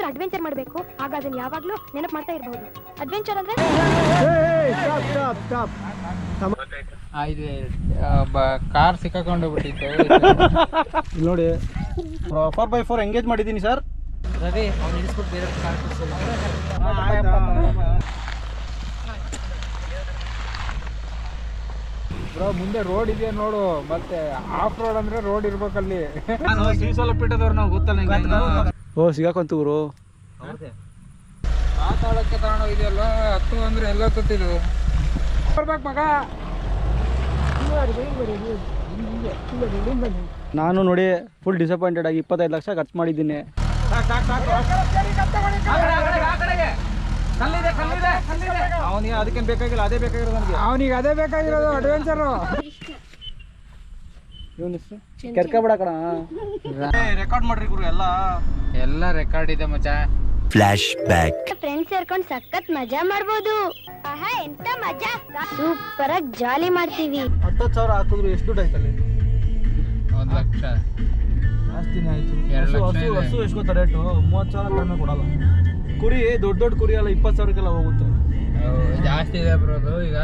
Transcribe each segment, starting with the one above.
Adventure ಮಾಡಬೇಕು, ಆಗ ಅದನ್ನ ಯಾವಾಗ್ಲೂ ನೆನಪು ಮಾಡ್ತಾ ಇರಬಹುದು. ಅಡ್ವೆಂಚರ್ ಅಂದ್ರೆ ಕಾರ್ ಸಿಕ್ಕಾಕೊಂಡು ಬಿಟ್ಟಿತ್ತು. ನೋಡಿ 4x4 ಎಂಗೇಜ್ ಮಾಡಿದ್ದೀನಿ ಸರ್. ರವಿ ಅವ್ನು ಇಳಿಸ್ಬಿಟ್ಟು ಬೇರೆ ಕಾರ್ ಬ್ರೋ, ಮುಂದೆ ರೋಡ್ ಇದೆಯಾ ನೋಡು. ಮತ್ತೆ ಆಫ್ ರೋಡ್ ಅಂದ್ರೆ ರೋಡ್ ಇರ್ಬೇಕಲ್ಲಿ. ಶ್ರೀಸಲಪೀಠದವ್ರು ನಾವು ಗೊತ್ತಲ್ಲ. ಓ ಸಿಗಾಕೊಂತು ಗುರು. ಮಾತಾಡಕ್ಕೆ ತಗೊಂಡು ಇದೆಯಲ್ಲ, ಹತ್ತು ಅಂದ್ರೆ ಎಲ್ಲ ಗೊತ್ತಿದ್ದು ಬರ್ಬೇಕು ಮಗ. ನಾನು ನೋಡಿ ಫುಲ್ ಡಿಸಪಾಯಿಂಟೆಡ್ ಆಗಿ 25 ಲಕ್ಷ ಖರ್ಚು ಮಾಡಿದ್ದೀನಿ. ಅವನಿಗೆ ಅದಕ್ಕೇನು ಬೇಕಾಗಿಲ್ಲ, ಅದೇ ಬೇಕಾಗಿರೋದು ನನಗೆ. ಅವನಿಗೆ ಅದೇ ಬೇಕಾಗಿರೋದು ಅಡ್ವೆಂಚರು. ಕೆರ್ಕಬೇಡ ಕಣ. ರೆಕಾರ್ಡ್ ಮಾಡ್ರಿ ಗುರು. ಎಲ್ಲ ರೆಕಾರ್ಡ್ ಇದೆ ಮಚ್ಚ. Flash back. ಫ್ರೆಂಡ್ಸ್ ಸೇರ್ಕೊಂಡು ಸಖತ್ ಮಜಾ ಮಾಡ್ಬೋದು. ಆಹಾ ಎಂತ ಮಜಾ, ಸೂಪರ್ ಆಗಿ ಜಾಲಿ ಮಾಡ್ತೀವಿ. 10,000 ಹಾಕಿದ್ರು ಎಷ್ಟು ದುಡ್ಡು ಆಯ್ತಲ್ಲಿ? 1 ಲಕ್ಷ ಜಾಸ್ತಿನೇ ಆಯ್ತು. 2 ಲಕ್ಷ ಹಸು ಎಷ್ಟು ಗೊತ್ತಾ ರೇಟು? 30,000 ಕಡಿಮೆ ಕೊಡಲ್ಲ. ಕುರಿ ದೊಡ್ಡ ಕುರಿ ಎಲ್ಲ 20,000ಕ್ಕೆಲ್ಲ ಹೋಗುತ್ತೆ. ಜಾಸ್ತಿ ಇದೆ ಬರೋದು ಈಗ.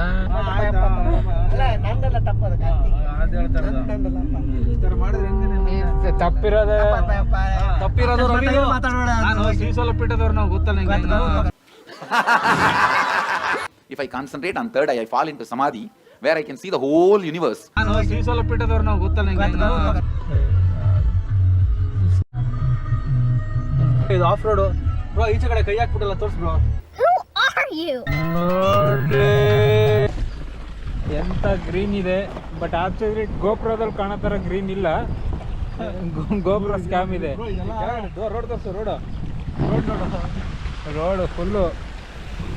ತಪ್ಪಿರೋದು ಶ್ರೀಸಲಪೀಠದವ್ರು ನಾವು ಗೊತ್ತಲ್ಲ. If I concentrate on third eye, I fall into samadhi, where I can see the whole universe. ಶ್ರೀಸಲಪೀಠದವ್ರು ನಾವು ಗೊತ್ತಲ್ಲ. ಇದು ಆಫ್ ರೋಡು ಬ್ರೋ. ಈಚೆ ಕಡೆ ಕೈ ಹಾಕ್ಬಿಟ್ಟಲ್ಲ, ತೋರ್ಸ್ ಬ್ರೋ. ಎಂತ ಗ್ರೀನ್ ಇದೆ, ಬಟ್ ಆಕ್ಚುಲಿ ಗೋಪುರದಲ್ಲಿ ಕಾಣೋ ತರ ಗ್ರೀನ್ ಇಲ್ಲ. ಗೋಪುರ ಸ್ಕ್ಯಾಮ್ ಇದೆ. ರೋಡ್ ತೋರ್ಸು. Road full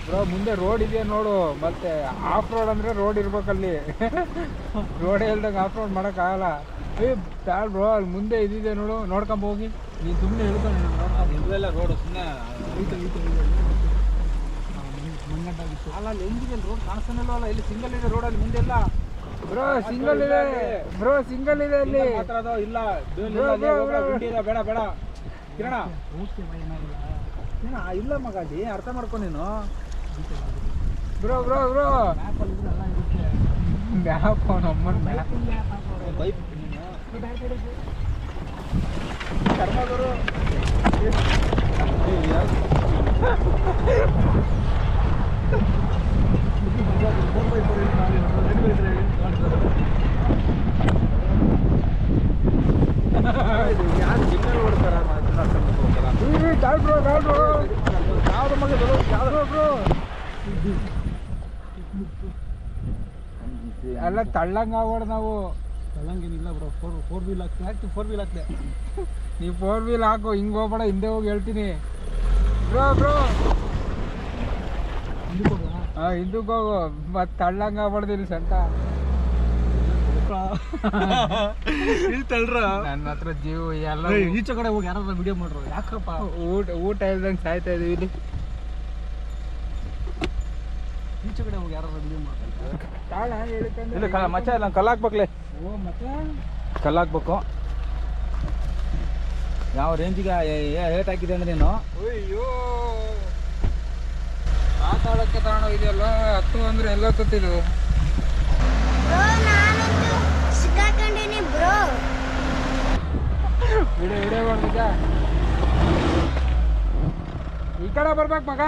bro. ಮುಂದೆ ರೋಡ್ ಇದೆಯಾ ನೋಡು. ಮತ್ತೆ ಆಫ್ ರೋಡ್ ಅಂದ್ರೆ ರೋಡ್ ಇರ್ಬೇಕಲ್ಲಿ. ರೋಡೇ ಇಲ್ದಂಗೆ ಆಫ್ ರೋಡ್ ಮಾಡೋಕ್ಕಾಗಲ್ಲ. ಬ್ಯಾಡ್ ಬ್ರೋ, ಅಲ್ಲಿ ಮುಂದೆ ಇದಿದೆ ನೋಡು, ನೋಡ್ಕೊಂಬ ಹೋಗಿ. ನೀನು ಸುಮ್ಮನೆ ಹೇಳ್ಕೊಂಡು ಇವೆಲ್ಲ ರೋಡು ಸುಮ್ಮನೆ ಅಲ್ಲ, ಅಲ್ಲಿ ಹೆಂಗಿದೆ ರೋಡ್ ಕಾಣಿಸ್ತಾನಲ್ಲ. ಇಲ್ಲಿ ಸಿಂಗಲ್ ಇದೆ ರೋಡಲ್ಲಿ, ಮುಂದೆ ಇಲ್ಲ ಬ್ರೋ. ಸಿಂಗಲ್ ಇದೆ ಬ್ರೋ, ಸಿಂಗಲ್ ಇದೆ ಅಲ್ಲಿ. ಮಾತಾಡೋದು ಇಲ್ಲ. ಬೇಡ ಕಿರಣ ಇಲ್ಲ ಮಗ, ಅಲ್ಲಿ ಅರ್ಥ ಮಾಡ್ಕೊ ನೀನು. ಬ್ರೋ ಮ್ಯಾಪ್ ನಮ್ಮನ್ ಮ್ಯಾಪ್ ಬೈಕ್ ಕರ್ಮದವರು ಯಾರು ಸಿಗ್ನಲ್ ಓಡ್ತಾರ? ಯಾವ್ದು ಮಗ ಬ್ರೋ? ಎಲ್ಲ ತಳ್ಳಂಗ ಆಗೋಡು ನಾವು. ತಳ್ಳಂಗೇನಿಲ್ಲ ಬ್ರೋ. 4 ವೀಲ್ ಹಾಕ್ತೆ. 4 ವೀಲ್ ಹಾಕ್ತೆ. ನೀವು 4 ವೀಲ್ ಹಾಕು, ಹಿಂಗೆ ಹೋಗ್ಬೇಡ, ಹಿಂದೆ ಹೋಗಿ ಹೇಳ್ತೀನಿ ಬ್ರೋ. ಹಿಂದಕ್ಕೆ ಹೋಗು, ಮತ್ತೆ ತಳ್ಳಂಗ ಆಗ್ಬಾರ್ದು ಇಲ್ಲಿ ಸಂತ. ನನ್ನ ಹತ್ರ ಜೀವ ಎಲ್ಲ. ಈಚೆ ಕಡೆ ಹೋಗಿ ಯಾರಾದ್ರೂ ವಿಡಿಯೋ ಮಾಡ್ರು. ಯಾಕಪ್ಪ ಊಟ ಇಲ್ದಂಗೆ ಸಾಯ್ತಾ ಇದೀವಿ ಇಲ್ಲಿ. ಈಚೆ ಕಡೆ ಹೋಗಿ ಯಾರಾದ್ರೂ ವಿಡಿಯೋ ಮಾಡ್ತಾರೆ. ಇಲ್ಲ ಮಚ್ಚ, ಇಲ್ಲ ಕಲ್ಲು ಹಾಕ್ಬೇಕಲೆ. ಮತ್ತೆ ಕಲ್ಲು ಹಾಕ್ಬೇಕು. ಯಾವ ರೇಂಜಿಗೆ ಹೇಟ್ ಹಾಕಿದೆ ಅಂದ್ರೆ ನೀನು? ಅಯ್ಯೋ, ಮಾತಾಡಕ್ಕೆ ತಗೊಂಡು ಇದೆಯಲ್ಲ, ಹತ್ತು ಅಂದ್ರೆ ಎಲ್ಲ ಗೊತ್ತಿದ್ದು. ವಿಡಿಯೋ ಮಾಡ್ಬೇಕ. ಈ ಕಡೆ ಬರ್ಬೇಕು ಮಗ.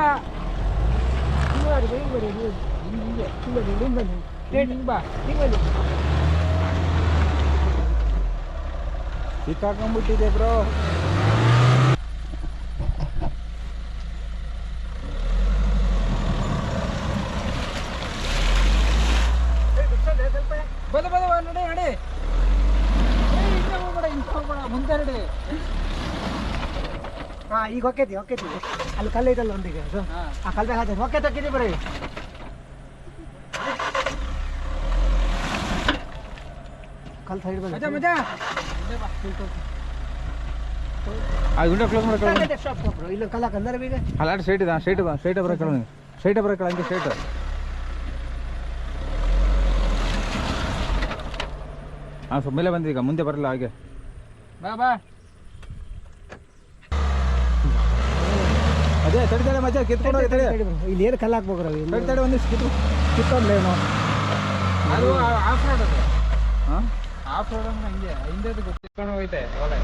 ಸಿಕ್ಕಾಕೊಂಡ್ಬಿಟ್ಟಿದೆ ಬ್ರೋ. ನಡಿ ಮುಂದೆ ನಡಿ. ಈಗ ಹೊಕ್ಕೈತಿ ಅಲ್ಲಿ ಕಲ್ಲು ಐತಲ್ಲ ಒಂದಿಗೆ, ಆ ಕಲ್ಲು ಹಾಕಿ ಹೊಕ್ಕೈತಿ ಬರೀ. ಕಲ್ ಸೈಡ್ ಬಂದ ಮಜಾ ಆ ವಿಂಡೋ ಕ್ಲೋಸ್ ಮಾಡ್ಕೊಳ್ಳಿ. ಇಲ್ಲ ಕಲ್ಲ ಕಂದರ ಬೀಗ ಅಲ್ಲ ಸ್ಟ್ರೈಟ್ ಇದೆ, ಸ್ಟ್ರೈಟ್ ಬರಕ್ಕೆ ಹಂಗೆ ಸ್ಟ್ರೈಟ್. ಹಾಂ ಸ್ವಲ್ಪ ಮೇಲೆ ಬಂದಿದೆ, ಈಗ ಮುಂದೆ ಬರಲ್ಲ ಹಾಗೆ. ಬಾ ಅದೇ ತಡಿ ಮಚ್ಚ ಕಿತ್ಕೊಂಡು ಹೋಗಿ ತಡಿ ಇಲ್ಲಿ ಏನು ಕಲ್ಲು ಹಾಕ್ಬೇಕು ರವಿ ತಡಿ ಒಂದಿಷ್ಟು ಕಿತ್ಕೊಂಡ್ಲೇನು ಅದು ಆಫ್ ರೋಡ್ ಅದು ಹಾಂ ಆಫ್ ರೋಡ್ ಅಂದ್ರೆ ಹಂಗೆ ಹಿಂದೆ ಕಿತ್ಕೊಂಡು ಹೋಯ್ತೆ ಒಳ್ಳೆ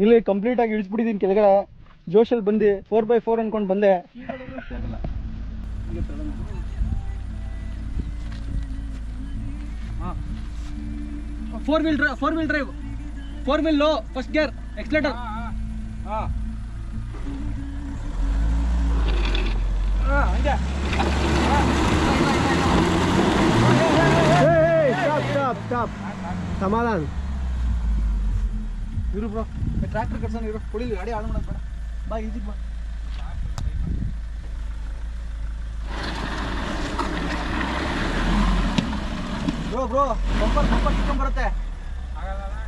ಇಲ್ಲಿ ಕಂಪ್ಲೀಟ್ ಆಗಿ ಇಳಿಸ್ಬಿಟ್ಟಿದ್ದೀನಿ ಕೆಳಗಡೆ ಜೋಶಲ್ಲಿ ಬಂದು 4x4 ಅನ್ಕೊಂಡು ಬಂದೆ four wheel drive 4 wheel low first gear accelerator stop ಸಮಾಧಾನ ಇರು ಬ್ರೋ ಟ್ರ್ಯಾಕ್ಟರ್ ಕಟ್ಸೋಣ ಇರು ಕುಡಿಲಿ ಗಾಡಿ ಹಾಳು ಮಾಡೋದು ಬೇಡ ಬಾ ಈಜಿಗೆ ಬಾ ಬ್ರೋ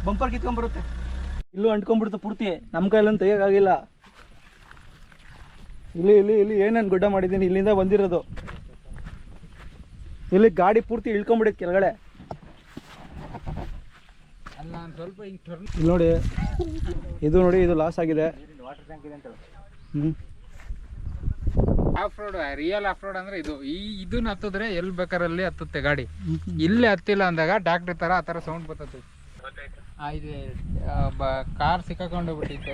ಬಂಪರ್ ಕಿತ್ಕೊಂಡ್ಬರುತ್ತೆ ಇಲ್ಲೂ ಅಂಟ್ಕೊಂಡ್ಬಿಡುತ್ತೆ ಪೂರ್ತಿ ನಮ್ಮ ಕೈಲಂತ ತೆಗಿಯೋಕ್ಕಾಗಿಲ್ಲ ಇಲ್ಲಿ ಏನೇನು ಗುಡ್ಡ ಮಾಡಿದ್ದೀನಿ ಇಲ್ಲಿಂದ ಬಂದಿರೋದು ಇಲ್ಲಿ ಗಾಡಿ ಪೂರ್ತಿ ಇಳ್ಕೊಂಡ್ಬಿಡುತ್ತೆ ಕೆಳಗಡೆ ಸ್ವಲ್ಪ ಇಲ್ಲಿ ನೋಡಿ ಇದು ಲಾಸ್ ಆಗಿದೆ of road real of road ಅಂದ್ರೆ ಇದು ಇದನ್ನ ಹತ್ತಿದ್ರೆ ಎಲ್ಲಿ ಬೇಕಾರಲ್ಲಿ ಹತ್ತುತ್ತೆ ಗಾಡಿ ಇಲ್ಲಿ ಹತ್ತಿಲ್ಲ ಅಂದಾಗ ಟ್ಯಾಕ್ಟ್ರಿ ತರ ಆ ತರ ಸೌಂಡ್ ಬರ್ತದೆ ಕಾರ್ ಸಿಕ್ಕಾಕೊಂಡು ಬಿಟ್ಟಿತ್ತು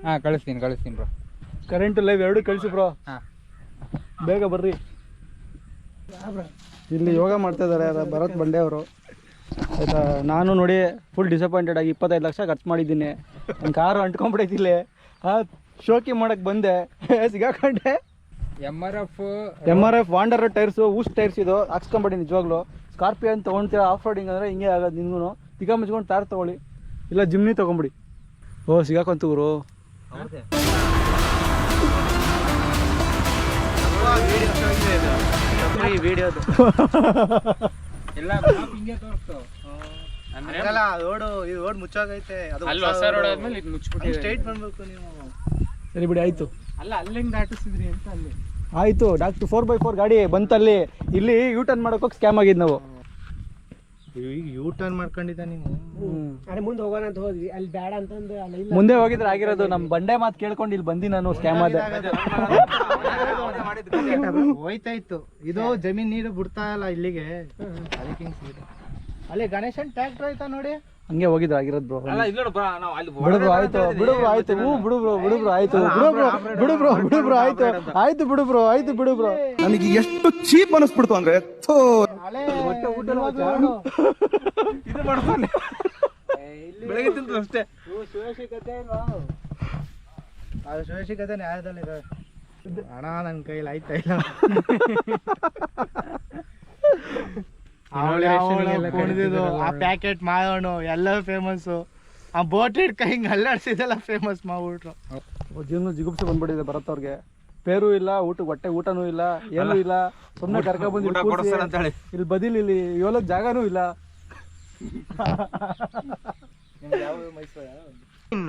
ಹಾ ಕಳಿಸ್ತೀನಿ ಬ್ರೋ ಕರೆಂಟ್ ಲೈವ್ ಎರಡು ಕಳಿಸಿ ಬ್ರೋ ಹಾ ಬೇಗ ಬರ್ರಿ ಇಲ್ಲಿ ಯೋಗ ಮಾಡ್ತಾ ಇದ್ದಾರೆ ಭರತ್ ಬಂಡೆ ಅವರು ಆಯಿತಾ ನಾನು ನೋಡಿ ಫುಲ್ ಡಿಸಪಾಯಿಂಟೆಡ್ ಆಗಿ 25 ಲಕ್ಷ ಖರ್ಚು ಮಾಡಿದ್ದೀನಿ ನನ್ನ ಕಾರು ಅಂಟ್ಕೊಂಡ್ಬಿಟ್ಟೈತಿ ಇಲ್ಲಿ ಶೋಕಿ ಮಾಡೋಕ್ಕೆ ಬಂದೆ ಸಿಗಾಕೊಂಡೆ M R F wonder tyres ಊಸ್ಟ್ ಟೈರ್ಸ್ ಇದು ಹಾಕ್ಸ್ಕೊಂಬಿಡಿ ನಿಜವಾಗ್ಲೂ ಸ್ಕಾರ್ಪಿಯನ್ ತೊಗೊಳ್ತೀರಾ ಆಫ್ ರೋಡಿಂಗ್ ಅಂದರೆ ಹಿಂಗೆ ಆಗೋದು ನಿನ್ಗೂ ತಿಕ್ಕ ಮುಚ್ಕೊಂಡು ತಾರ್ ತೊಗೊಳ್ಳಿ ಇಲ್ಲ ಜಿಮ್ನಿ ತೊಗೊಂಬಿಡಿ ಓ ಸಿಗಾಕೊಂತೂರು ವಿಡಿಯೋದು ಎಲ್ಲ ಹಿಂಗೆ ತೋರಿಸ್ತು ರೋಡ್ ಮುಚ್ಚಾಗೈತೆ ಅಲ್ಲಿ ಹೊಸ ರೋಡ್ ಆದ್ಮೇಲೆ ಇದು ಮುಚ್ಚಿಬಿಟ್ಟು ಸ್ಟ್ರೈಟ್ ಬಂದ್ಬೇಕು ನೀವು ಸರಿ ಬಿಡಿ ಆಯಿತು ಅಲ್ಲ ಅಲ್ಲಿಂದ ದಾಟಿಸಿದ್ರಿ ಅಂತ ಅಲ್ಲಿ ಆಯಿತು ಡಾಕ್ಟರ್ 4x4 ಗಾಡಿ ಬಂತಲ್ಲಿ ಇಲ್ಲಿ ಯೂ ಟರ್ನ್ ಮಾಡೋಕೆ ಸ್ಕ್ಯಾಮ್ ಆಗಿದ್ದು ನಾವು ಈಗ ಯೂ ಟರ್ನ್ ಮಾಡ್ಕೊಂಡಿದ್ದ ನೀವು ಅರೆ ಮುಂದೆ ಹೋಗೋಣ ಅಂತ ಹೋದ್ವಿ ಅಲ್ಲಿ ಬೇಡ ಅಂತಂದು ಅಲ್ಲಿ ಮುಂದೆ ಹೋಗಿದ್ರೆ ಆಗಿರೋದು ನಮ್ಮ ಬಂಡೆ ಮಾತು ಕೇಳ್ಕೊಂಡು ಇಲ್ಲಿ ಬಂದು ನಾನು ಸ್ಕ್ಯಾಮ್ ಆದೆ ಹೋಯ್ತಾ ಇತ್ತು ಇದು ಜಮೀನ್ ನೀರು ಬಿಡ್ತಾ ಇಲ್ಲ ಇಲ್ಲಿಗೆ ಅದಕ್ಕೆ ಅಲ್ಲಿ ಗಣೇಶನ್ ಟ್ರ್ಯಾಕ್ಟರ್ ಆಯ್ತಾ ನೋಡಿ ಹಂಗೆ ಹೋಗಿದ್ರೆ ಆಗಿರೋದು ಬ್ರೋ ಅಲ್ಲ ಇಲ್ಲ ಬ್ರೋ ನಾವು ಅಲ್ಲಿ ಬಿಡು ಬ್ರೋ ಆಯ್ತು ಬಿಡು ಬ್ರೋ ನನಗೆ ಎಷ್ಟು ಚೀಪ್ ಅನಿಸ್ಬಿಡ್ತು ಅಂದ್ರೆ ಬೆಳಗ್ಗೆ ತಿಂತು ಅಷ್ಟೇ ಅದು ಶಿವಶಿಕತೆ ನ್ಯಾಯದಲ್ಲಿ ಹಣ ನನ್ನ ಕೈಲಿ ಆಯ್ತಾ ಇಲ್ಲ ಆ ಪ್ಯಾಕೆಟ್ ಮಾಡೋಣ ಎಲ್ಲ ಫೇಮಸ್ ಆ ಬೋಟ್ ಹಿಡ್ಕ ಹಿಂಗೆ ಅಲ್ಲಾಡ್ಸಿದೆಲ್ಲ ಫೇಮಸ್ ಮಾಡ್ಬಿಟ್ರು ಜೀವನ ಜಿಗುಪ್ಸೆ ಬಂದ್ಬಿಟ್ಟಿದೆ ಭರತ್ ಅವ್ರಿಗೆ ಪೇರು ಇಲ್ಲ ಊಟನೂ ಇಲ್ಲ ಏನೂ ಇಲ್ಲ ಸುಮ್ಮನೆ ಕರ್ಕೊಂಡ್ಬಂದು ಇಲ್ಲಿ ಬದಿಲಿ ಇಲ್ಲಿ ಏಳಕ್ಕೆ ಜಾಗನೂ ಇಲ್ಲ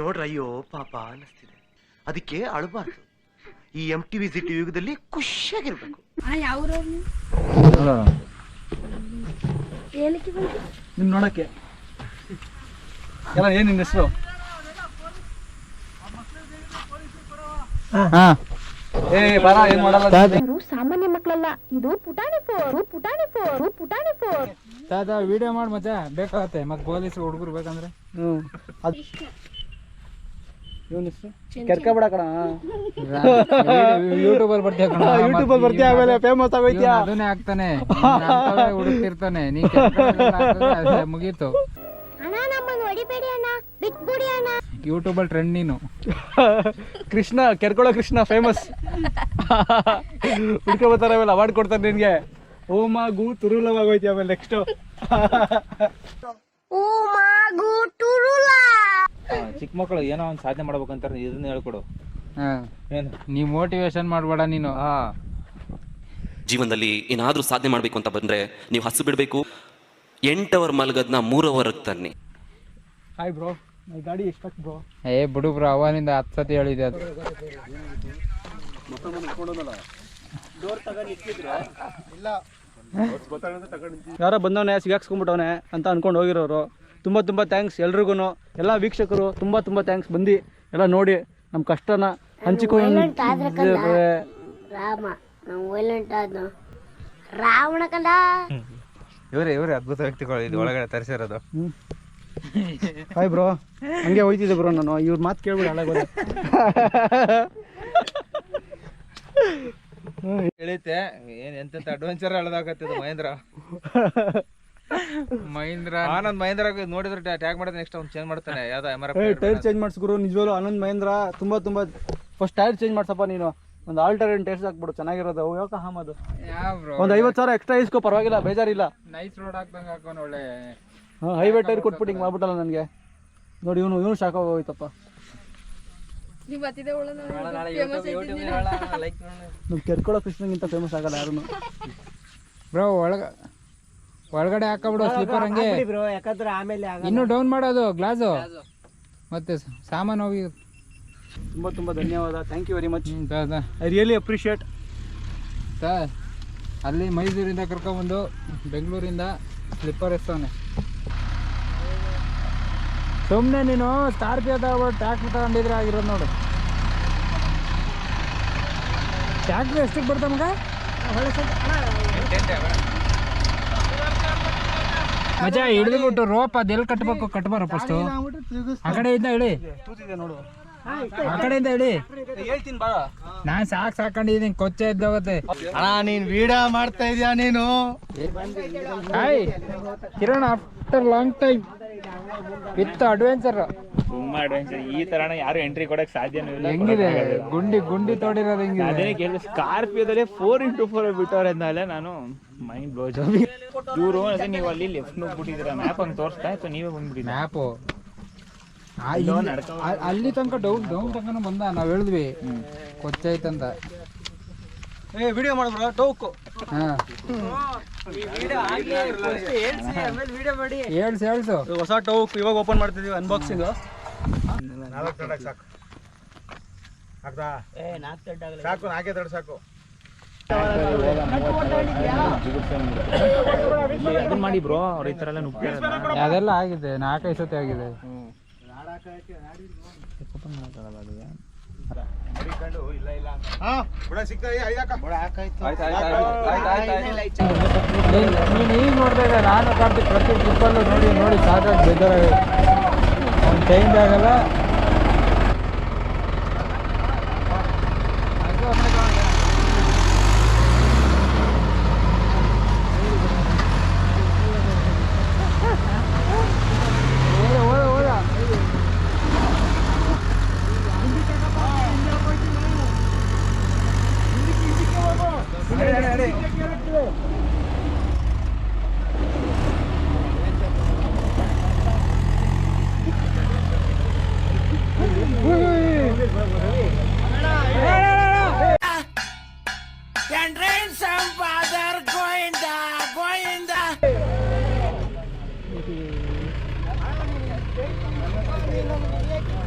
ನೋಡ್ರ ಅಯ್ಯೋ ಪಾಪ ಅನ್ನಿಸ್ತಿದೆ ಅದಕ್ಕೆ ಅಳಬಾರ್ದು ಈ MTV ಸಿಟಿ ಯುಗದಲ್ಲಿ ಖುಷಿಯಾಗಿರ್ಬೇಕು ನಿಮ್ ನೋಡಕ್ಕೆ ಎಲ್ಲ ಏನ್ ನಿನ್ನ ಹೆಸರು ಏನ್ ಮಾಡಲ್ಲ ಸಾಮಾನ್ಯ ಮಕ್ಕಳಲ್ಲ ಇದು ಪುಟಾಣಿ ಫೋರ್ ತಾತ ವಿಡಿಯೋ ಮಾಡಿ ಮತ್ತೆ ಬೇಕಾಗತ್ತೆ ಮತ್ತೆ ಪೊಲೀಸ್ ಹುಡುಗರು ಬೇಕಂದ್ರೆ ಇವನ್ ಹೆಸರು ಕೆರ್ಕಬೇಡ ಕಣ ಯೂಟ್ಯೂಬಲ್ಲಿ ಬರ್ತೀಯ ಕಣ ಯೂಟ್ಯೂಬ್ ಬರ್ತೀಯ ಆಮೇಲೆ ಫೇಮಸ್ ಆಗೋಯ್ತೀಯ ಅದನ್ನೇ ಆಗ್ತಾನೆ ಹುಡುಕ್ತಿರ್ತಾನೆ ನೀ ಮುಗೀತು ಅಣ್ಣ ನಮ್ಮನ್ನ ಹೊಡಿಬೇಡಿ ಅಣ್ಣ ಬಿಟ್ಬಿಡಿ ಅಣ್ಣ ಯೂಟ್ಯೂಬಲ್ಲಿ ಟ್ರೆಂಡ್ ನೀನು ಕೃಷ್ಣ ಕೆರ್ಕೊಳ್ಳೋ ಕೃಷ್ಣ ಫೇಮಸ್ ಹುಡ್ಕೊ ಬರ್ತಾರೆ ಆಮೇಲೆ ಅವಾರ್ಡ್ ಕೊಡ್ತಾರೆ ನಿನ್ಗೆ ಓಮ ಗು ತುರುಲವಾಗೋಯ್ತಿ ಆಮೇಲೆ ನೆಕ್ಸ್ಟ್ ಚಿಕ್ಕ ಮಕ್ಕಳು ಏನೋ ಒಂದು ಸಾಧನೆ ಮಾಡ್ಬೇಕಂತಾರೆ ಇದನ್ನ ಹೇಳ್ಕೊಡು ನೀ ಮೋಟಿವೇಶನ್ ಮಾಡಬೇಡ ನೀನು ಜೀವನದಲ್ಲಿ ಏನಾದರೂ ಸಾಧನೆ ಮಾಡಬೇಕು ಅಂತ ಬಂದರೆ ನೀವು ಹಸು ಬಿಡಬೇಕು. 8 ಅವರ್ ಮಲಗದ್ನ 3 ಅವರ್ಗೆ ತನ್ನಿ. ಹಾಯ್ ಬ್ರೋ, ಈ ಗಾಡಿ ಎಷ್ಟಕ್ಕೆ ಬ್ರೋ? ಏ ಬಿಡು ಬ್ರೋ, ಅವನಿಂದ 10 ಸತಿ ಹೇಳಿದೆ ಅದು. ಯಾರೋ ಬಂದವನೇ ಸಿಗಾಕ್ಸ್ಕೊಂಡ್ಬಿಟ್ಟವನೆ ಅಂತ ಅನ್ಕೊಂಡು ಹೋಗಿರೋರು. ತುಂಬ ತುಂಬ ಥ್ಯಾಂಕ್ಸ್ ಎಲ್ರಿಗೂ, ಎಲ್ಲ ವೀಕ್ಷಕರು ತುಂಬ ತುಂಬ ಥ್ಯಾಂಕ್ಸ್. ಬಂದು ಎಲ್ಲ ನೋಡಿ ನಮ್ಮ ಕಷ್ಟನ ಹಂಚಿಕೊಂಡು ರಾಮ ನಾವು ವೈಲೆಂಟ್ ಆದ ರಾವಣ ಕಂದ. ಇವರೇ ಅದ್ಭುತ ವ್ಯಕ್ತಿಗಳು ಇದು ಒಳಗಡೆ ತರಿಸಿರೋದು. ಹಾಯ್ ಬ್ರೋ, ಹಂಗೆ ಹೋಯ್ತಿದ್ದೆ ಬ್ರೋ ನಾನು. ಇವ್ರ ಮಾತು ಕೇಳ್ಬಿಡಿ ಹಾಳಾಗೋದು. ಹೇಳಿತೆ ಎಂತ ಅಡ್ವೆಂಚರ್ ಹೇಳೋದಾಗತ್ತೆ ಮಹೇಂದ್ರ ಆನಂದ್ ಮಹೇಂದ್ರ ನೋಡಿದ್ರೆ ಟ್ಯಾಗ್ ಮಾಡಿದ್ರೆ ನೆಕ್ಸ್ಟ್ ಅವ್ನು ಚೇಂಜ್ ಮಾಡ್ತಾನೆ. ಯಾವ್ದೋ ಟೈರ್ ಚೇಂಜ್ ಮಾಡಿಸ್ಗುರು ನಿಜವಾಗ್ಲೂ. ಆನಂದ್ ಮಹೇಂದ್ರ ತುಂಬ ತುಂಬ ಫಸ್ಟ್ ಟೈರ್ ಚೇಂಜ್ ಮಾಡ್ಸಪ್ಪ ನೀನು. ಒಂದು ಆಲ್ಟರ್ನೇಟ್ ಟೈರ್ಸ್ ಹಾಕ್ಬಿಡು, ಚೆನ್ನಾಗಿರೋದು. ಯಾಕೆ ಹಾಮದು ಒಂದು 50,000 ಎಕ್ಸ್ಟ್ರಾ ಇಸ್ಕೋ, ಪರವಾಗಿಲ್ಲ, ಬೇಜಾರಿಲ್ಲ. ನೈಸ್ ರೋಡ್ ಹಾಕ್ದಂಗೆ ಹಾಕೋನ್ ಒಳ್ಳೆ. ಹಾಂ, ಹೈವೇ ಟೈರ್ ಕೊಟ್ಬಿಟ್ಟು ಹಿಂಗೆ ಮಾಡ್ಬಿಟ್ಟಲ್ಲ ನನಗೆ. ನೋಡಿ ಇವನು ಶಾಕ್ ಆಗೋಯ್ತಪ್ಪ. ನೀವು ಕೆರ್ಕೊಳ್ಳೋ ಕೃಷ್ಣಗಿಂತ ಫೇಮಸ್ ಆಗಲ್ಲ ಯಾರು ಬ್ರೋ. ಒಳಗಡೆ ಹಾಕಬಿಡು ಸ್ಲಿಪ್ಪರ್ ಹಂಗೆ. ಯಾಕಂದ್ರೆ ಆಮೇಲೆ ಇನ್ನೂ ಡೌನ್ ಮಾಡೋದು ಗ್ಲಾಸು ಮತ್ತೆ ಸಾಮಾನು ಹೋಗಿ. ತುಂಬ ತುಂಬ ಧನ್ಯವಾದ. Thank you very much. I really appreciate sir. ಅಲ್ಲಿ ಮೈಸೂರಿಂದ ಕರ್ಕೊಂಬಂದು ಬೆಂಗಳೂರಿಂದ ಸ್ಲಿಪ್ಪರ್ ಎಸ್ತವನೆ. ಸುಮ್ಮನೆ ನೀನು ಸ್ಕಾರ್ಪಿಯೋ ತಗೊಬಿಟ್ಟು ಟ್ಯಾಕ್ಟ್ರ್ ತಗೊಂಡಿದ್ರೆ ಆಗಿರೋದು ನೋಡು. ಟ್ಯಾಕ್ಟ್ರ್ ಎಷ್ಟಕ್ಕೆ ಬರ್ತಾ ಮಗ? ಮಜಾ ಹಿಡಿದ್ಬಿಟ್ಟು ರೋಪ್ ಅದೆಲ್ಲಿ ಕಟ್ಬೇಕು ಕಟ್ಬಾರ ಫಸ್ಟು. ಆ ಕಡೆಯಿಂದ ಹೇಳಿ, ನೋಡು, ಆ ಕಡೆಯಿಂದ ಹೇಳಿ. ಹೇಳ್ತೀನಿ ಬಾ. ನಾನು ಸಾಕೊಂಡಿದ್ದೀನಿ, ಕೊಚ್ಚ ಇದ್ದೋಗತ್ತೆ. ನೀನ್ ವಿಡಿಯೋ ಮಾಡ್ತಾ ಇದೀಯಾ ನೀನು? Hi Kiran, after long time with adventure. ತುಂಬಾ ಅಡ್ವೆಂಚರ್. ಈ ತರನ ಯಾರು ಎಂಟ್ರಿ ಕೊಡಕ್ ಸಾಧ್ಯನೂ ಇಲ್ಲ. ಹೆಂಗಿದೆ ಗುಂಡಿ ತೋಡಿರೋದು ಹೆಂಗಿದೆ? ಅದೇ ಕೇಳಿದ್ರೆ ಸ್ಕಾರ್ಪಿಯೋದಲ್ಲಿ 4x4 ಬಿಟ್ಟವ್ರೆ ಅಂದಮೇಲೆ ನಾನು ಮೈಂಡ್ ಬ್ಲೋ ಜಾಬ್. ಇವರು ಅದೇ ನೀವು ಅಲ್ಲಿ ಲೆಫ್ಟ್ ಹೋಗ್ಬಿಟ್ಟಿದ್ದೀರಾ, ಮ್ಯಾಪ್ ಹಂಗೆ ತೋರಿಸ್ತಾ ಇತ್ತು, ನೀವೇ ಬಂದ್ಬಿಟ್ಟಿದ್ದೀರ. ಮ್ಯಾಪು ಅಲ್ಲಿ ತನಕ ಡೌನ್ ತನಕ ಬಂದ. ನಾವು ಹೇಳಿದ್ವಿ ಕೊಚ್ಚೈತಂತ. ವಿಡಿಯೋ ಮಾಡಿದ್ರು ಟೋಕು. ಹಾಂ, ಹೇಳ್ಸು. ಹೊಸ ಟೋಕ್ ಇವಾಗ ಓಪನ್ ಮಾಡ್ತಿದೀವಿ, ಅನ್ಬಾಕ್ಸಿಂಗ್. ಅದನ್ನ ಮಾಡಿ ಬ್ರೋ, ಅವ್ರ ಈ ತರ ಎಲ್ಲ ನುಗ್ಗಿ ಅದೆಲ್ಲ ಆಗಿದೆ, 4-5 ಸತಿ ಆಗಿದೆ. ನೀನು ಈಗ ನೋಡ್ತಾ ಇದ್ದೆ, ನಾನು ಕಾರ್ತಿಕ್ ಪ್ರತಿ ಟ್ರಿಪ್ಪಲ್ಲೂ ನೋಡಿ ಸಾಕಾಗಿ ಬೇಜಾರಾಗಿದೆ. ಅವ್ನು ಚೇಂಜ್ ಆಗಲ್ಲ.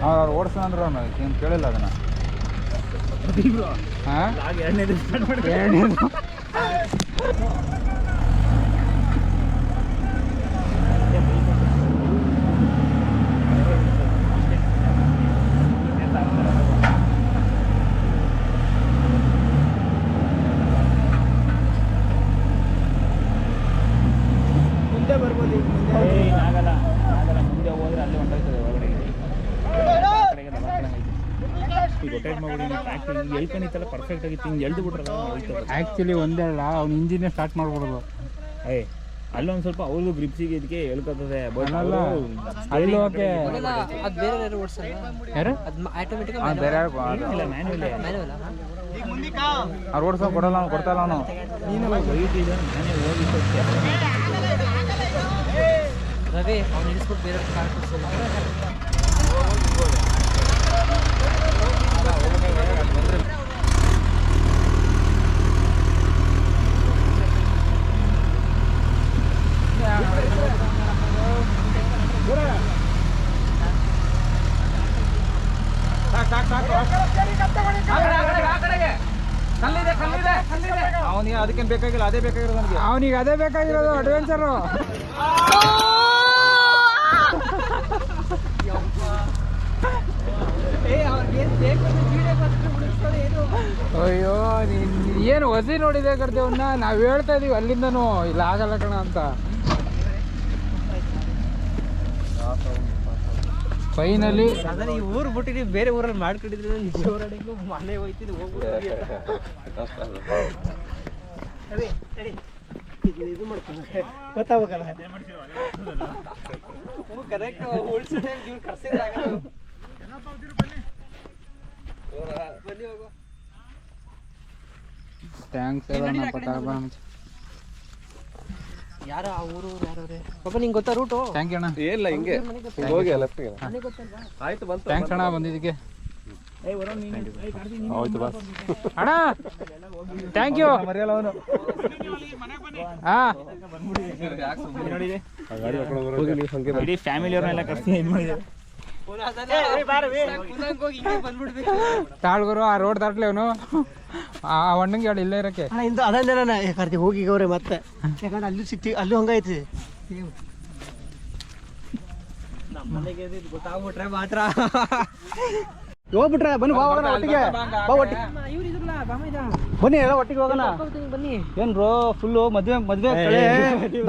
ಅವ್ರು ಓಡಿಸ್ಕೊಂಡ್ರು, ಅವನು ಏನು ಕೇಳಿಲ್ಲ ಅದನ್ನ. ಹಾಂ, ಎರಡನೇದು ಮುಂದೆ ಬರ್ಬೋದು. ಆಗಲ್ಲ, ಮುಂದೆ ಹೋದ್ರೆ ಅಲ್ಲೇ ಹೊಂಟೋಗ್ತದೆ ಒಳಗಡೆ. ರೊಟೇಟ್ ಮಾಡ್ಬಿಡಿ, ಎಳ್ಕೊಂಡಿತ್ತಲ್ಲ ಪರ್ಫೆಕ್ಟ್ ಆಗಿತ್ತು, ಹಿಂಗೆ ಎಳ್ದು ಬಿಟ್ರಲ್ಲ. ಆ್ಯಕ್ಚುಲಿ ಒಂದೇ ಅಲ್ಲ, ಅವ್ನು ಇಂಜಿನೇ ಸ್ಟಾರ್ಟ್ ಮಾಡ್ಬಿಡೋದು. ಅಲ್ಲೊಂದು ಸ್ವಲ್ಪ ಅವ್ರಿಗೂ ಗ್ರಿಪ್ಸಿಗೆ ಇದಕ್ಕೆ ಹೇಳ್ಕೊತದೆ. ಬಟ್ ಅಲ್ಲ, ಅಲ್ಲಿ ಓಕೆ. ಯಾರು ಬೇರೆ ಅವ್ರು ಓಡಿಸೋ ಕೊಡಲ್ಲ, ಅವ್ನು ಕೊಡ್ತಾಯಿಲ್ಲ. ಅವನು ನೀನು ವೈಟ್ ಇದೆ, ನಾನೇ ಹೋಗಿತ್ತು ರವಿ ಅವ್ನು ನಿಲ್ಲಿಸ್ಬಿಟ್ಟು ಬೇರೆ ಕಾರ್ ಕೊಡ್ಸಲ್ಲ. ಅವನಿಗೆ ಅದಕ್ಕೇನು ಬೇಕಾಗಿಲ್ಲ, ಅದೇ ಬೇಕಾಗಿರೋದು ನನಗೆ. ಅವನಿಗೆ ಅದೇ ಬೇಕಾಗಿರೋದು ಅಡ್ವೆಂಚರು. ಅಯ್ಯೋ ಏನು ಹೊಸಿ ನೋಡಿದೆ ಕರ್ತೇವನ್ನ, ನಾವು ಹೇಳ್ತಾ ಇದೀವಿ ಅಲ್ಲಿಂದನೂ ಇಲ್ಲ ಆಗಲ್ಲ ಕಣ ಅಂತ. ಫೈನಲಿ ಈ ಊರು ಬಿಟ್ಟಿದ್ದು ಬೇರೆ ಊರಲ್ಲಿ ಮಾಡ್ಕೊಂಡಿದ್ರೆ ನಿಜ ಊರಡೆಗೂ ಮನೆ ಹೋಯ್ತಿದ್ದು ಹೋಗ್ಬಿಟ್ಟು ಇದು ಮಾಡ್ಕೊಂಡು ಗೊತ್ತಾಗಬೇಕಲ್ಲ ಕರೆಕ್ಟ್ ಉಳಿಸೋ ಟೈಮ್ ಇವ್ರು ಕರ್ಸಿದ್ರೆ ಆಗಲ್ಲ. ಬನ್ನಿ ಹೋಗು. ಥ್ಯಾಂಕ್ಸ್ ಎಲ್ಲ ಯಾರ ಆ ಊರು ಯಾರವ್ರೆ ಪಾಪ ನಿಂಗೆ ಗೊತ್ತಾ ರೂಟು? ಥ್ಯಾಂಕ್ ಯು ಅಣ್ಣ. ಇಲ್ಲ ಹಿಂಗೆ ಹೋಗಿ ಲೆಫ್ಟ್ಗೆ. ಆಯ್ತು ಬಂತು. ಥ್ಯಾಂಕ್ಸ್ ಅಣ್ಣ ಬಂದಿದ್ದಕ್ಕೆ. ಅಣ್ಣ ಥ್ಯಾಂಕ್ ಯು. ಇಡೀ ಫ್ಯಾಮಿಲಿ ಅವ್ರನ್ನೆಲ್ಲ ಕರ್ಸಿ ಇದು ಮಾಡಿದ್ದಾರೆ. ತಾಳ್ಗುರು ಆ ರೋಡ್ ದಾಟ್ಲಿ ಅವನು ಆ ಅಣ್ಣಂಗೆ ಹೇಳಿ ಇಲ್ಲೇ ಇರಕ್ಕೆ. ಅದಂದೆ ನಾನು ಕಾರ್ತಿ ಹೋಗಿಗವ್ರೆ ಮತ್ತೆ ಯಾಕಂದ್ರೆ ಅಲ್ಲಿ ಸಿಕ್ತಿ ಅಲ್ಲೂ ಹಂಗೈತಿ ನಮ್ಮ ಮನೆಗೆ ಗೊತ್ತಾಗ್ಬಿಟ್ರೆ ಮಾತ್ರ ಹೋಗ್ಬಿಟ್ರೆ ಬನ್ನಿ, ಬಾ ಹೋಗೋಣ ಒಟ್ಟಿಗೆ. ಬಾ ಒಟ್ಟಿಗೆ ಬನ್ನಿ, ಎಲ್ಲ ಒಟ್ಟಿಗೆ ಹೋಗೋಣ. ಬನ್ನಿ. ಏನ್ ಬ್ರೋ ಫುಲ್ಲು ಮದ್ವೆ ಕಳೆ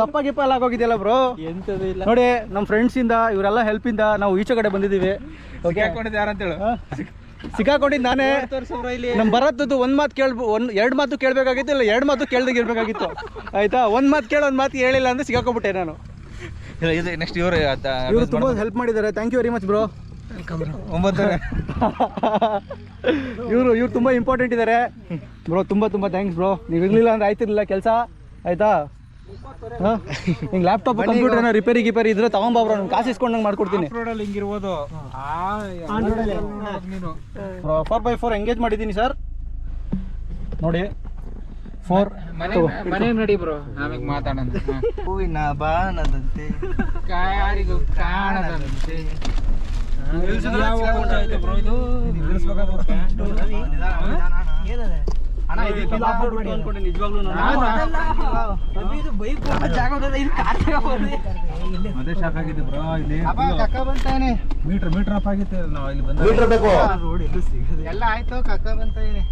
ದಪ್ಪ ಗಿಪ್ಪ ಎಲ್ಲ ಆಗೋಗಿದೆಯಲ್ಲ ಬ್ರೋ? ಎಂತದು ಇಲ್ಲ ನೋಡಿ ನಮ್ಮ ಫ್ರೆಂಡ್ಸ್ ಇಂದ ಇವರೆಲ್ಲ ಹೆಲ್ಪ್ ಇಂದ ನಾವು ಈಚೆ ಕಡೆ ಬಂದಿದ್ದೀವಿ. ಯಾರಂತೇಳು ಸಿಕ್ಕಾಕೊಂಡಿದ್ದು ನಾನೇ. ಇಲ್ಲಿ ನಮ್ ಬರತ್ತದ್ದು ಒಂದ್ ಮಾತು ಎರಡು ಮಾತು ಕೇಳಬೇಕಾಗಿತ್ತು, ಇಲ್ಲ 2 ಮಾತು ಕೇಳ್ದಾಗ ಇರ್ಬೇಕಾಗಿತ್ತು. ಆಯ್ತಾ, ಒಂದ್ ಮಾತು ಕೇಳಿ ಒಂದ್ ಮಾತು ಹೇಳಿಲ್ಲ ಅಂದ್ರೆ ಸಿಕ್ಕಾಕೊಂಡ್ಬಿಟ್ಟೆ ನಾನು. ನೆಕ್ಸ್ಟ್ ಇವರು ಇವರು ತುಂಬಾ ಹೆಲ್ಪ್ ಮಾಡಿದ್ದಾರೆ. Thank you very much bro. ಇವ್ರು ತುಂಬಾ ಇಂಪಾರ್ಟೆಂಟ್ ಇದ್ದಾರೆ ಬ್ರೋ. ತುಂಬಾ ಥ್ಯಾಂಕ್ಸ್ ಬ್ರೋ. ನೀವು ಇರ್ಲಿಲ್ಲ ಅಂದ್ರೆ ಆಯ್ತಿರ್ಲಿಲ್ಲ ಕೆಲಸ. ಆಯ್ತಾ, ಹಿಂಗೆ ಲ್ಯಾಪ್ಟಾಪ್ ಕಂಪ್ಯೂಟರ್ ಏನೋ ರಿಪೇರಿ ಇದ್ರೆ ತಗೊಂಬಾ ಬ್ರೋ, ನಾನು ಕಾಸು ಇಸ್ಕೊಂಡಂಗೆ ಮಾಡ್ಕೊಡ್ತೀನಿ. ರೋಡಲ್ಲಿ ಹಿಂಗಿರ್ಬೋದು. ನೀನು 4x4 ಎಂಗೇಜ್ ಮಾಡಿದ್ದೀನಿ ಸರ್. ನೋಡಿ 4 ಮನೆ ನಡಿ ಬ್ರೋ, ಆಮೇಲೆ ಮಾತಾಡೋಣ. ಹೂವಿನ ಬಾಣದಂತೆ ಯಾರಿಗೂ ಕಾಣದಂತೆ ಬ್ರೋ ಇದು ನಿಜವಾಗ್ಲೂ ಅದೇ ಶಾಕ್ ಆಗಿದ್ದು ಬ್ರೋ. ಇಲ್ಲಿ ಕಕ್ಕ ಬಂತಾನೆ ಮೀಟರ್ ಆಫ್ ಆಗಿತ್ತು. ನಾವು ಇಲ್ಲಿ ಬಂದ ಎಲ್ಲ ಆಯ್ತು. ಕಕ್ಕ ಬಂತಾನೆ.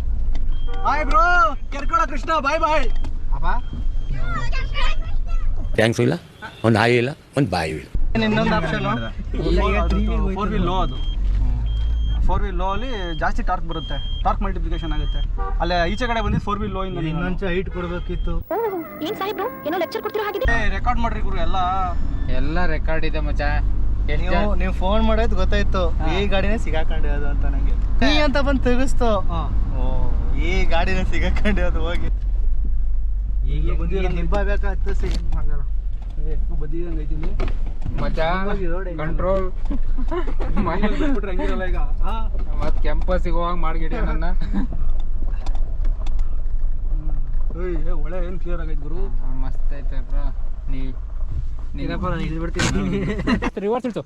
Bye bro, ಕೆರ್ಕೊಳ Krishna. ಬಾಯ್ ಅಪ್ಪ ಥ್ಯಾಂಕ್ಸ್ ಇಲ್ಲ, ಒಂದು ಆಯಿ ಇಲ್ಲ, ಒಂದು ಬಾಯಿ ಇಲ್ಲ. ಇನ್ನೊಂದು ಆಪ್ಷನ್ 4 ವೀಲ್ ಲೋ. ಅದು 4 ವೀಲ್ ಲೋ ಅಲ್ಲಿ ಜಾಸ್ತಿ ಟಾರ್ಕ್ ಬರುತ್ತೆ, ಟಾರ್ಕ್ ಮಲ್ಟಿಪ್ಲಿಕೇಶನ್ ಆಗುತ್ತೆ. ಅಲ್ಲೇ ಈಚೆ ಕಡೆ ಬಂದಿದ್ದು 4 ವೀಲ್ ಲೋ ಇಂದ. ಇನ್ನೊಂಚು ಹೈಟ್ ಕೊಡ್ಬೇಕಿತ್ತು. ಏನ್ ಸಾಹೇಬ್ರು ಏನೋ ಲೆಕ್ಚರ್ ಕೊಡ್ತಿರೋ ಹಾಗಿದೆ. ರೆಕಾರ್ಡ್ ಮಾಡ್ರಿ ಗುರು. ಎಲ್ಲ ರೆಕಾರ್ಡ್ ಇದೆ ಮಚ್ಚ. ನೀವು ಫೋನ್ ಮಾಡೋದು ಗೊತ್ತಾಯ್ತು, ಈ ಗಾಡಿನೇ ಸಿಗಾಕೊಂಡಿರೋದು ಅಂತ ನಂಗೆ. ನೀ ಅಂತ ಬಂದು ತೆಗಿಸ್ತು. ಈ ಗಾಡಿನೇ ಸಿಗಾಕೊಂಡಿರೋದು ಹೋಗಿ. ಈಗ ನಿಂಬಬೇಕಾಯ್ತು. ಸಿಗಲ್ಲ ಬದಿದಂಗೆ ಐತಿಲ್ಲಿ ಮಚ್ಚ. ಕಂಟ್ರೋಲ್ ಬಿಟ್ಬಿಟ್ರೆ ಹಂಗಿರಲ್ಲ ಈಗ. ಮತ್ತೆ ಕ್ಯಾಂಪಸ್ಸಿಗೆ ಹೋಗಿ ಮಾಡ್ಗಿಡಿ ನನ್ನ. ಒಳ್ಳೆ ಏನು ಕ್ಲಿಯರ್ ಆಗೈತೆ ಗುರು. ಮಸ್ತ್ ಐತೆ ಬ್ರೋ. ರಿವರ್ಸ್ ಇಳ್ಸು.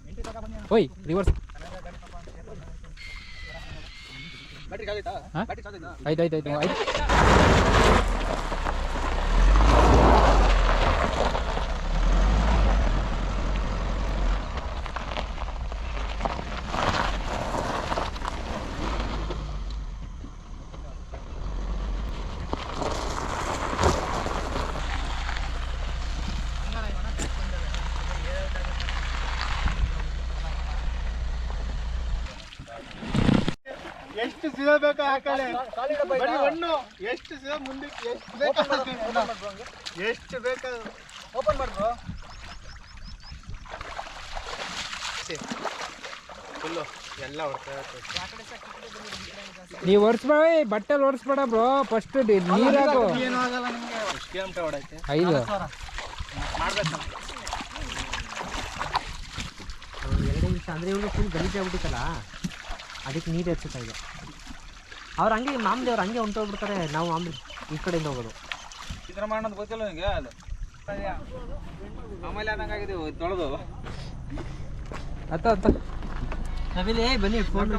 ಓಯ್ ರಿವರ್ಸ್. ಆಯ್ತು. ಎಷ್ಟು ಸಿಗ ಬೇಕಾ ಹಾಕಳೆ ಬರೀ ಒಣ್ಣು. ಎಷ್ಟು ಸಿಗ ಮುಂದಕ್ಕೆ ಎಷ್ಟು ಬೇಕಾ ಎಷ್ಟು ಬೇಕಾ ಓಪನ್ ಮಾಡ್ಬೋ. ಫುಲ್ಲು ಎಲ್ಲ ಹೊಡ್ತಾ ನೀವು ಒರೆಸ್ಬೇಡ, ಬಟ್ಟೆಲಿ ಒರೆಸ್ಬೇಡ ಬ್ರೋ. ಫಸ್ಟ್ ನೀರಾಗು. ಏನೂ ಆಗಲ್ಲ ನಿಮಗೆ. ಎಷ್ಟು ಕಿಲೋಮೀಟರ್ ಹೊಡೈತೆ? 5 ಮಾಡ್ಬೇಕು. 2 ನಿಮಿಷ ಅಂದರೆ ಇವಾಗ ಫುಲ್ ಗಲೀಜಾಗ್ಬಿಟ್ಟಿತ್ತಲ್ಲ, ಅದಕ್ಕೆ ನೀರು ಹೆಚ್ಚುತ್ತಾ ಇದೆ. ಅವ್ರು ಹಂಗೆ ಮಾಮೂಲಿ ಅವ್ರು ಹಂಗೆ ಹೊಂಟೋಗ್ಬಿಡ್ತಾರೆ. ನಾವು ಮಾಮೂಲಿ ಈ ಕಡೆಯಿಂದ ಹೋಗೋದು. ಈ ಥರ ಮಾಡೋದು ಗೊತ್ತಿಲ್ಲ ನಿಮಗೆ. ಅದು ಆಮೇಲೆ ಆದಂಗಾಗಿದೆ ತೊಳೆದು. ಅತ್ತ ಬನ್ನಿ ಫೋನ್